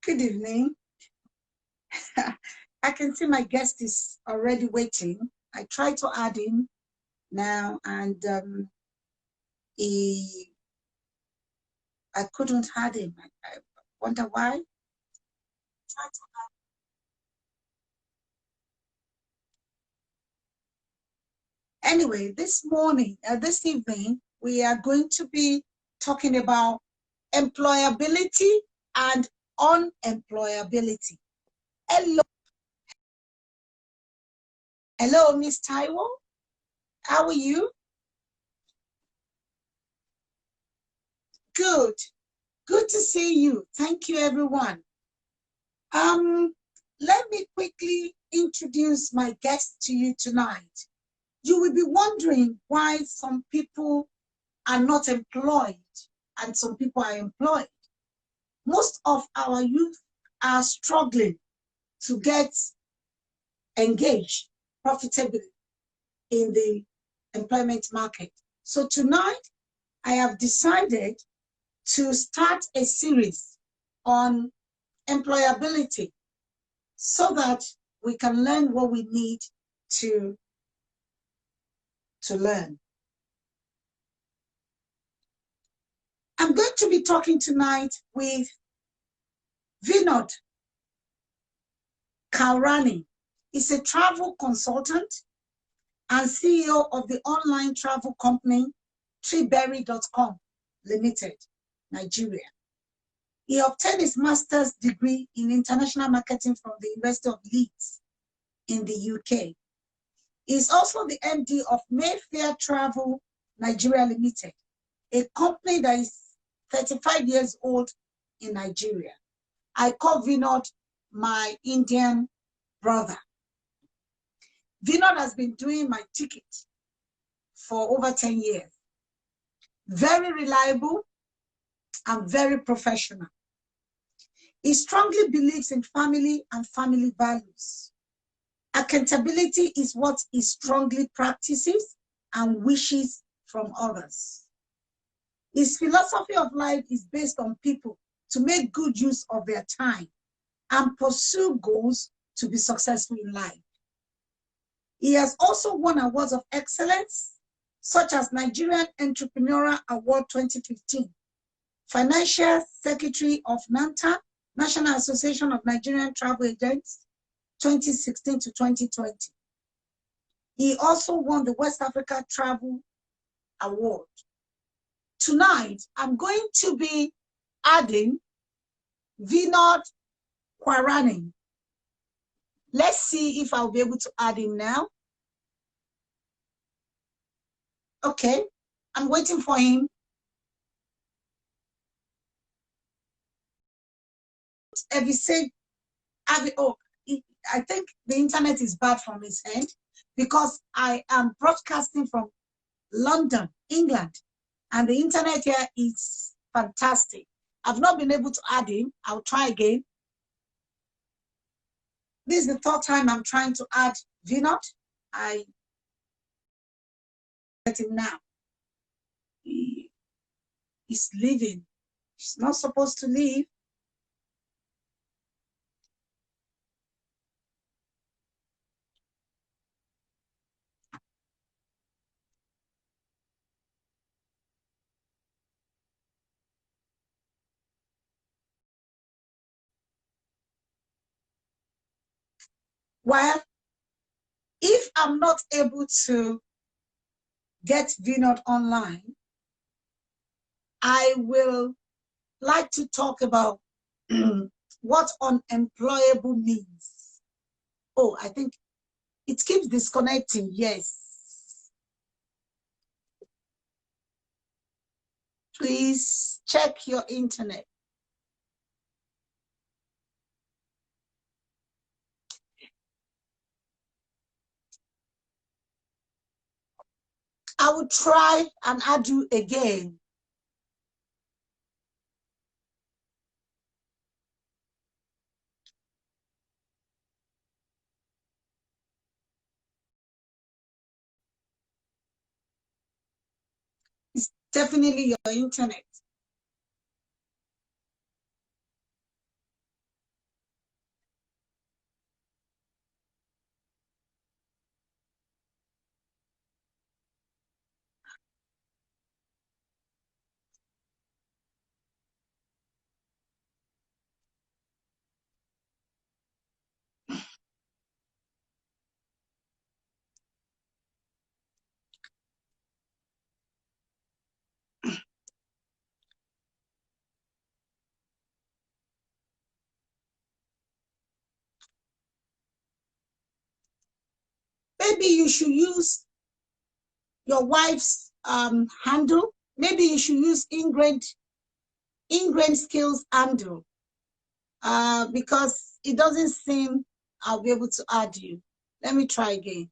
Good evening. I can see my guest is already waiting. I tried to add him now, and I couldn't add him. I wonder why. Anyway, this evening, we are going to be talking about employability and unemployability. Hello, hello, Miss Taiwo. How are you? Good. Good to see you. Thank you, everyone. Let me quickly introduce my guest to you tonight. You will be wondering why some people are not employed and some people are employed. Most of our youth are struggling to get engaged profitably in the employment market. So tonight, I have decided to start a series on employability so that we can learn what we need to learn. I'm going to be talking tonight with Vinod Kaurani. He's a travel consultant and CEO of the online travel company Treeberry.com Limited, Nigeria. He obtained his master's degree in international marketing from the University of Leeds in the UK. He is also the MD of Mayfair Travel Nigeria Limited, a company that is 35 years old in Nigeria. I call Vinod my Indian brother. Vinod has been doing my ticket for over 10 years. Very reliable and very professional. He strongly believes in family and family values. Accountability is what he strongly practices and wishes from others. His philosophy of life is based on people to make good use of their time and pursue goals to be successful in life. He has also won awards of excellence, such as Nigerian Entrepreneurial Award 2015, Financial Secretary of NANTA, National Association of Nigerian Travel Agents, 2016 to 2020. He also won the West Africa Travel Award. Tonight, I'm going to be adding Vinod Kaurani. Let's see if I'll be able to add him now. Okay, I'm waiting for him. If you say, I think the internet is bad from his end because I am broadcasting from London, England, and the internet here is fantastic. I've not been able to add him. I'll try again. This is the third time I'm trying to add Vinod. I get him now. He's leaving. He's not supposed to leave. Well, if I'm not able to get Vinod online, I will like to talk about what unemployable means. Oh, I think it keeps disconnecting, yes. Please check your internet. I will try and add you again. It's definitely your internet. maybe you should use your wife's handle. Maybe you should use ingrained skills handle, because it doesn't seem I'll be able to add you. Let me try again.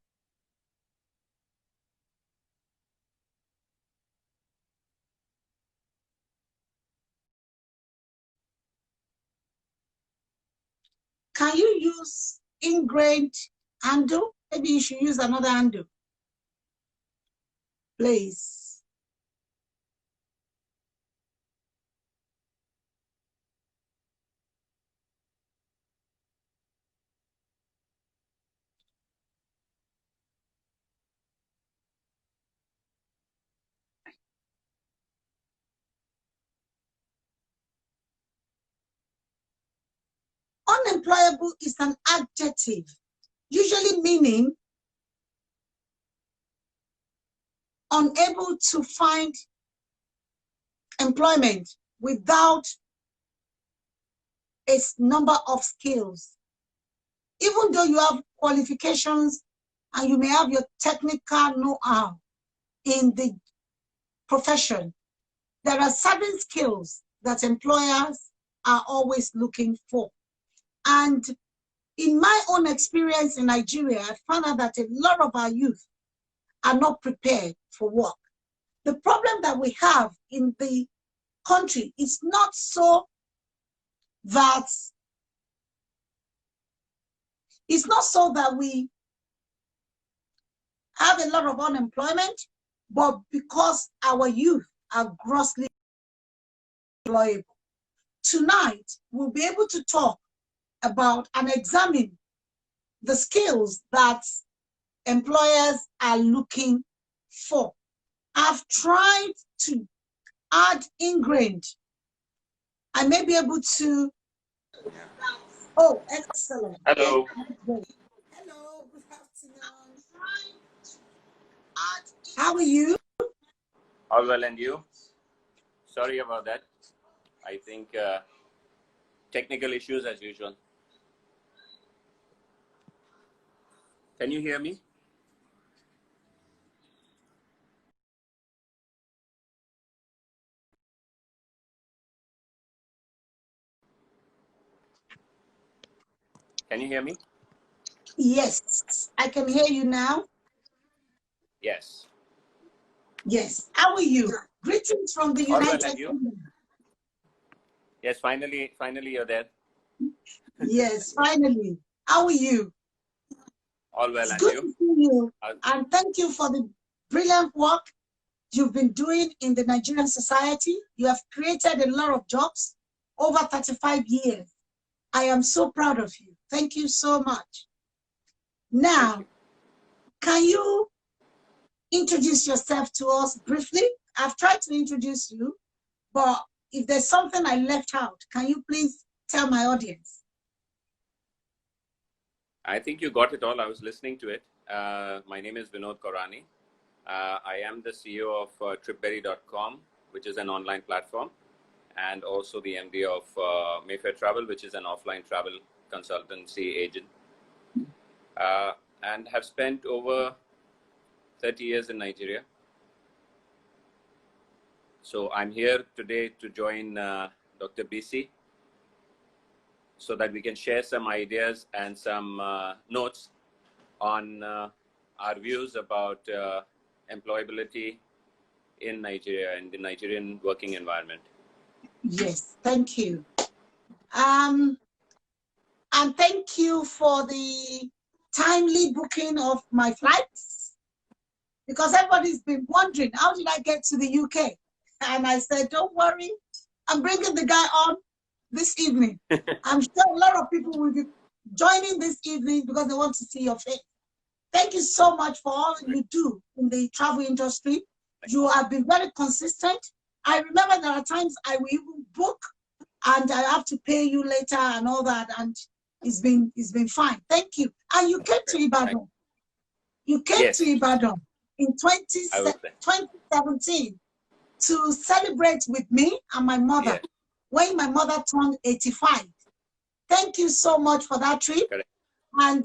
Can you use ingrained handle? Maybe you should use another handle, please. Unemployable is an adjective, usually meaning unable to find employment without a number of skills. Even though you have qualifications and you may have your technical know-how in the profession, there are certain skills that employers are always looking for. And in my own experience in Nigeria, I found out that a lot of our youth are not prepared for work. The problem that we have in the country is not so that we have a lot of unemployment, but because our youth are grossly employable. Tonight, we'll be able to talk about and examine the skills that employers are looking for. I've tried to add ingrained. I may be able to. Oh, excellent. Hello. Hello, good afternoon. How are you? All well, and you? Sorry about that. I think technical issues as usual. Can you hear me? Can you hear me? Yes, I can hear you now. Yes. Yes. How are you? Greetings from the United Kingdom. Yes, finally you're there. Yes, finally. How are you? All well, it's and good you? To see you. And thank you for the brilliant work you've been doing in the Nigerian society. You have created a lot of jobs over 35 years. I am so proud of you. Thank you so much. Now, can you introduce yourself to us briefly? I've tried to introduce you, but if there's something I left out, can you please tell my audience? I think you got it all. I was listening to it. My name is Vinod Korani. I am the CEO of tripberry.com, which is an online platform, and also the MD of Mayfair Travel, which is an offline travel consultancy agent, and have spent over 30 years in Nigeria. So I'm here today to join Dr. BC so that we can share some ideas and some notes on our views about employability in Nigeria and the Nigerian working environment. Yes, thank you. And thank you for the timely booking of my flights, because everybody's been wondering, how did I get to the UK? And I said, don't worry, I'm bringing the guy on this evening. I'm sure a lot of people will be joining this evening because they want to see your face. Thank you so much for all you do in the travel industry. You have been very consistent. I remember there are times I will even book and I have to pay you later and all that, and it's been fine. Thank you. And you came to Ibadan. You came to Ibadan in 2017 to celebrate with me and my mother when my mother turned 85. Thank you so much for that trip. And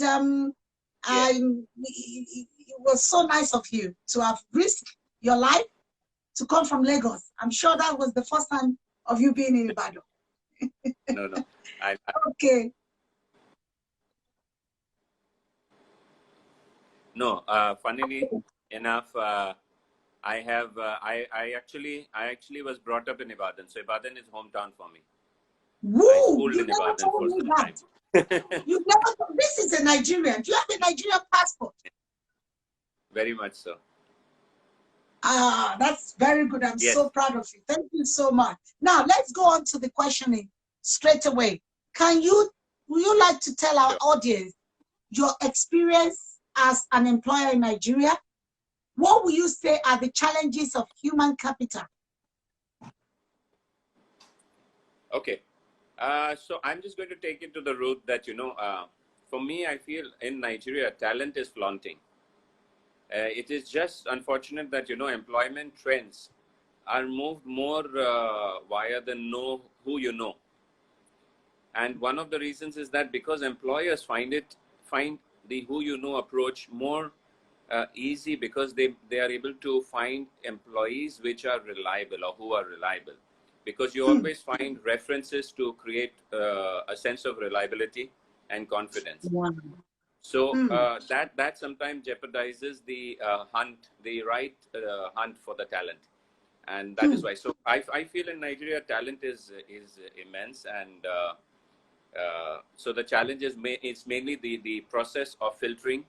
it was so nice of you to have risked your life to come from Lagos. I'm sure that was the first time of you being in Ibadan. No. Okay. No, funnily enough, I actually was brought up in Ibadan. So Ibadan is hometown for me. I Woo! schooled You in never Ibadan told for me some that. time. You never told, this is a Nigerian. Do you have a Nigerian passport? Very much so. Ah, that's very good. I'm Yes. so proud of you. Thank you so much. Now let's go on to the questioning straight away. Would you like to tell our audience your experience as an employer in Nigeria? What would you say are the challenges of human capital? Okay. So I'm just going to take it to the route that, for me, I feel in Nigeria, talent is flaunting. It is just unfortunate that, employment trends are moved more via the know who you know. And one of the reasons is that because employers find the who you know approach more easy, because they are able to find employees which are reliable or who are reliable, because you always find references to create a sense of reliability and confidence. Wow. So that sometimes jeopardizes the right hunt for the talent, and that is why. So I feel in Nigeria talent is immense, and so the challenge is it's mainly the process of filtering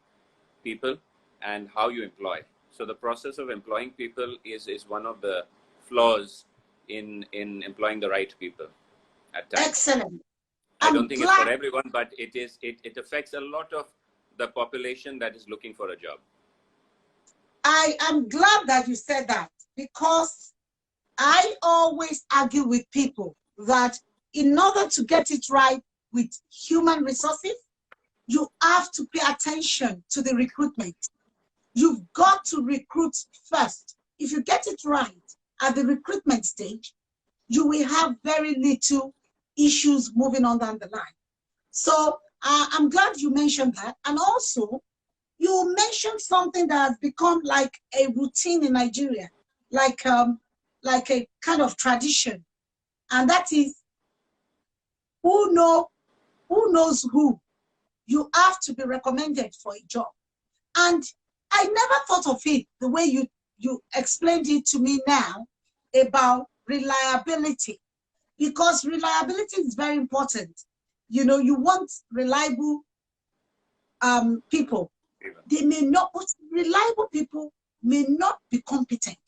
people and how you employ. So the process of employing people is one of the flaws in employing the right people at times. Excellent. I don't think it's for everyone, but it affects a lot of the population that is looking for a job. I am glad that you said that, because I always argue with people that in order to get it right with human resources, you have to pay attention to the recruitment. You've got to recruit first. If you get it right at the recruitment stage, you will have very little issues moving on down the line. So I'm glad you mentioned that. And also, you mentioned something that has become like a routine in Nigeria, like a kind of tradition, and that is who knows who. You have to be recommended for a job. And I never thought of it the way you explained it to me now about reliability, because reliability is very important. You know, you want reliable people. They may not, but reliable people may not be competent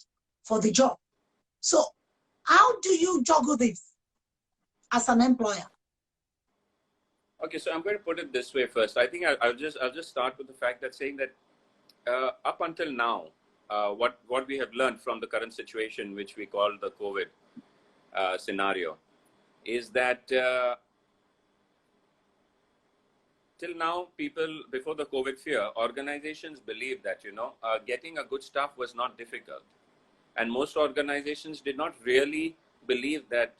for the job. So how do you juggle this as an employer? Okay, so I'm going to put it this way first. I think I'll just start with the fact that saying that up until now, what we have learned from the current situation, which we call the COVID scenario, is that till now, people, before the COVID fear, organizations believed that, getting a good staff was not difficult. And most organizations did not really believe that,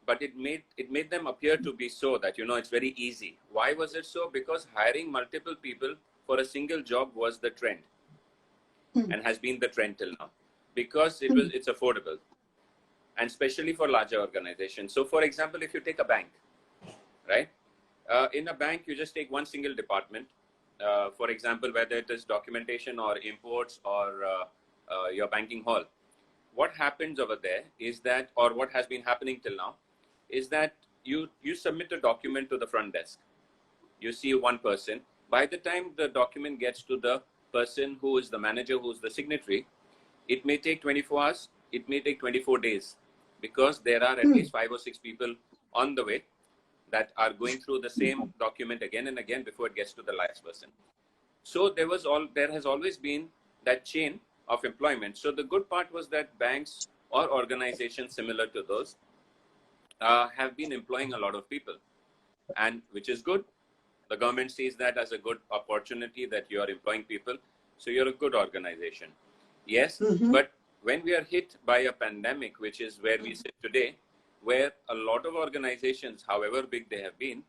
but it made them appear to be so that, it's very easy. Why was it so? Because hiring multiple people for a single job was the trend and has been the trend till now, because it's affordable, and especially for larger organizations. So for example, if you take a bank, right? In a bank, you just take one single department. For example, whether it is documentation or imports or your banking hall. What happens over there is that, or what has been happening till now, is that you submit a document to the front desk. You see one person. By the time the document gets to the person who is the manager, who's the signatory, it may take 24 hours, it may take 24 days, because there are at least 5 or 6 people on the way that are going through the same document again and again before it gets to the last person. So there has always been that chain of employment. So the good part was that banks or organizations similar to those have been employing a lot of people, and which is good. The government sees that as a good opportunity that you are employing people. So you're a good organization. Yes, but when we are hit by a pandemic, which is where we sit today, where a lot of organizations, however big they have been,